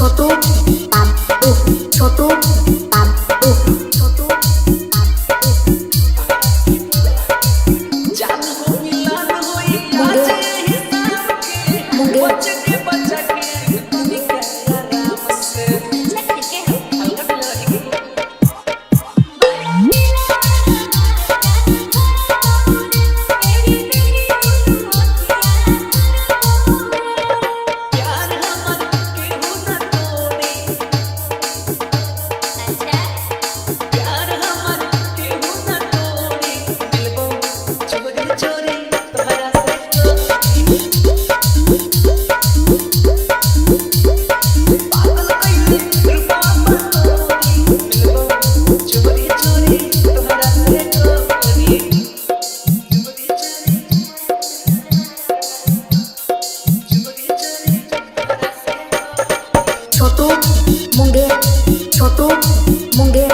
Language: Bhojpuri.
छोटू बाबू छोटू बाबू छोटू जान हो मिलन होई आज हिसाब के बच के तनी कर आराम से हल्का लगी प्यार हमर केहू ना तोड़ी प्यार हमर केहू ना तोड़ी मिलबो चोरी चोरी तोहरा से पागल कइले रूपा तोरी मिलबो चोरी चोरी तोहरा से चोरी चोरी चोरी तोहरा से छोटू मुंगेर छोटू मुंगेर